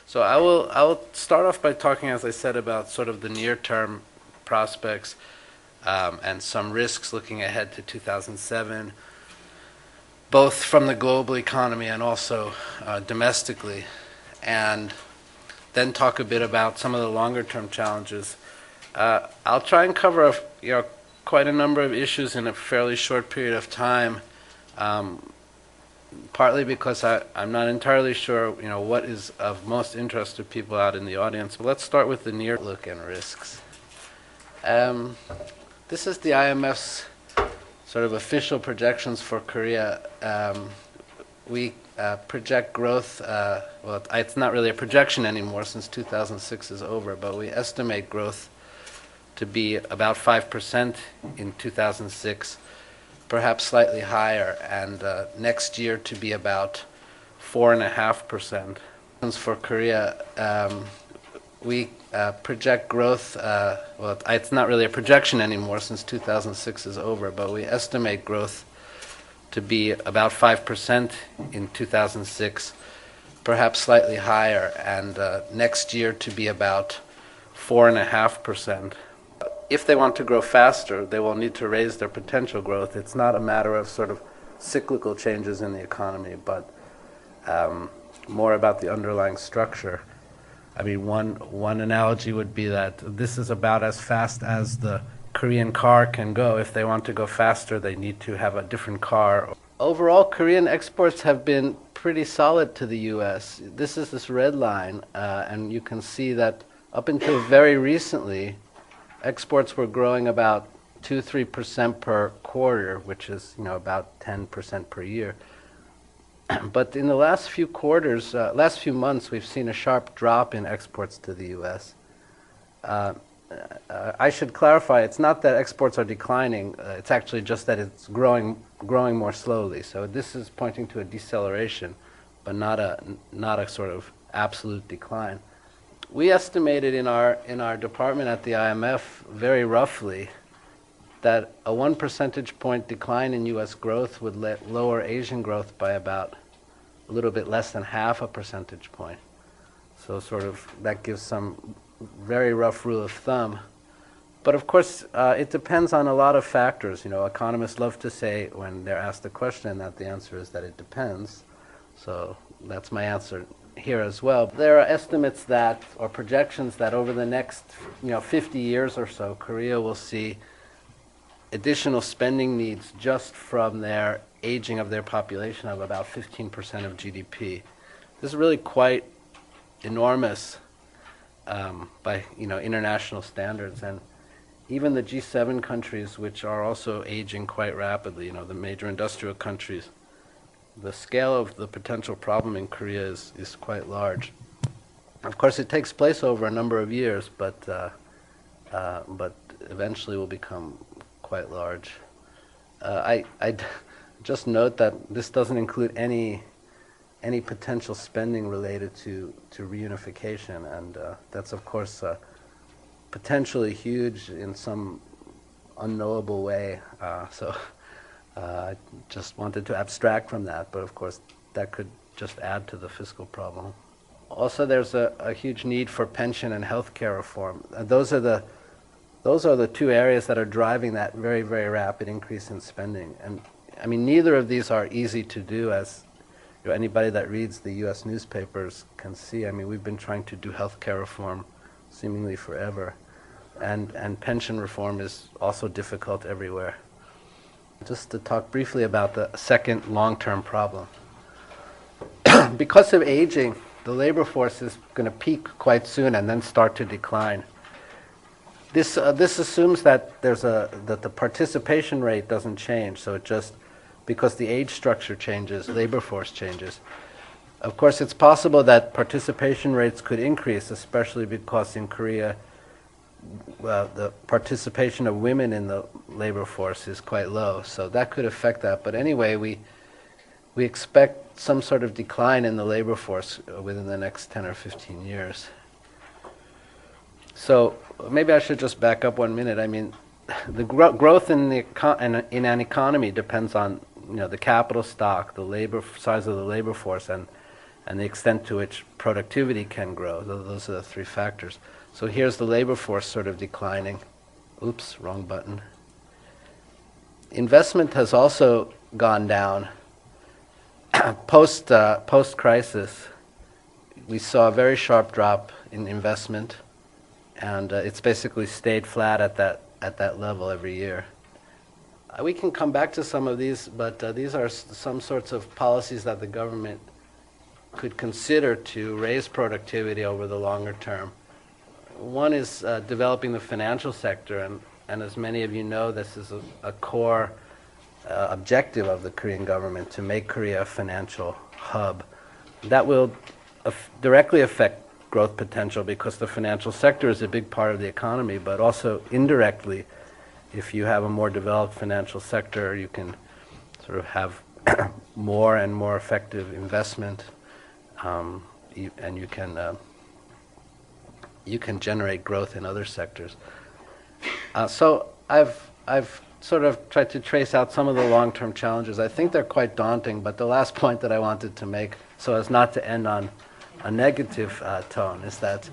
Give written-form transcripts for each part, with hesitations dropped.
So I will start off by talking, as I said, about sort of the near-term prospects and some risks looking ahead to 2007, both from the global economy and also domestically, and then talk a bit about some of the longer-term challenges. I'll try and cover quite a number of issues in a fairly short period of time. Partly because I'm not entirely sure, what is of most interest to people out in the audience. But let's start with the near look and risks. This is the IMF's sort of official projections for Korea. We project growth, well, it's not really a projection anymore since 2006 is over, but we estimate growth to be about 5% in 2006, perhaps slightly higher, and next year to be about 4.5%. For Korea, we project growth, well, it's not really a projection anymore since 2006 is over, but we estimate growth to be about 5% in 2006, perhaps slightly higher, and next year to be about 4.5%. If they want to grow faster, they will need to raise their potential growth. It's not a matter of sort of cyclical changes in the economy, but more about the underlying structure. I mean, one analogy would be that this is about as fast as the Korean car can go. If they want to go faster, they need to have a different car. Overall, Korean exports have been pretty solid to the U.S. This red line, and you can see that up until very recently, exports were growing about 2-3% per quarter, which is about 10% per year. But in the last few quarters, last few months, we've seen a sharp drop in exports to the U.S. I should clarify, it's not that exports are declining, it's actually just that it's growing more slowly. So this is pointing to a deceleration, but not a sort of absolute decline. We estimated in our department at the IMF, very roughly, that a 1 percentage point decline in U.S. growth would lower Asian growth by about a little bit less than half a percentage point. So sort of that gives some very rough rule of thumb. But of course, it depends on a lot of factors. Economists love to say when they're asked a question that the answer is that it depends. So that's my answer here as well. There are estimates that, or projections that over the next 50 years or so, Korea will see additional spending needs just from their aging of their population of about 15% of GDP. This is really quite enormous by international standards, and even the G7 countries, which are also aging quite rapidly, the major industrial countries, the scale of the potential problem in Korea is quite large. Of course, it takes place over a number of years, but eventually will become quite large. I just note that this doesn't include any potential spending related to reunification, and that's of course potentially huge in some unknowable way. So I just wanted to abstract from that, but of course that could just add to the fiscal problem. Also, there's a huge need for pension and healthcare reform. Those are the two areas that are driving that very, very rapid increase in spending. And I mean, neither of these are easy to do, as anybody that reads the U.S. newspapers can see. I mean, we've been trying to do healthcare reform seemingly forever, and pension reform is also difficult everywhere. Just to talk briefly about the second long-term problem. Because of aging, the labor force is going to peak quite soon and then start to decline. This assumes that that the participation rate doesn't change, so it just, because the age structure changes, labor force changes. Of course, it's possible that participation rates could increase, especially because in Korea, the participation of women in the labor force is quite low, so that could affect that. But anyway, we expect some sort of decline in the labor force within the next 10 or 15 years. So maybe I should just back up 1 minute. I mean, the growth in an economy depends on the capital stock, the labor size of the labor force, and and the extent to which productivity can grow. Those are the three factors. So here's the labor force sort of declining. Oops, wrong button. Investment has also gone down. Post-crisis, we saw a very sharp drop in investment, and it's basically stayed flat at that level every year. We can come back to some of these, but these are some sorts of policies that the government could consider to raise productivity over the longer term. One is developing the financial sector, and as many of you know, this is a core objective of the Korean government, to make Korea a financial hub. That will directly affect growth potential because the financial sector is a big part of the economy, but also indirectly, if you have a more developed financial sector, you can sort of have more and more effective investment, and you can generate growth in other sectors. So I've sort of tried to trace out some of the long-term challenges. I think they're quite daunting, but the last point that I wanted to make, so as not to end on a negative tone, is that,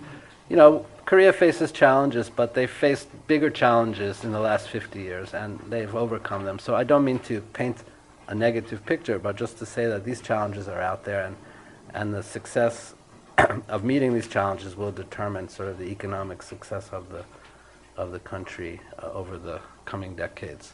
Korea faces challenges, but they've faced bigger challenges in the last 50 years, and they've overcome them. So I don't mean to paint a negative picture, but just to say that these challenges are out there, and the success of meeting these challenges will determine sort of the economic success of the country over the coming decades.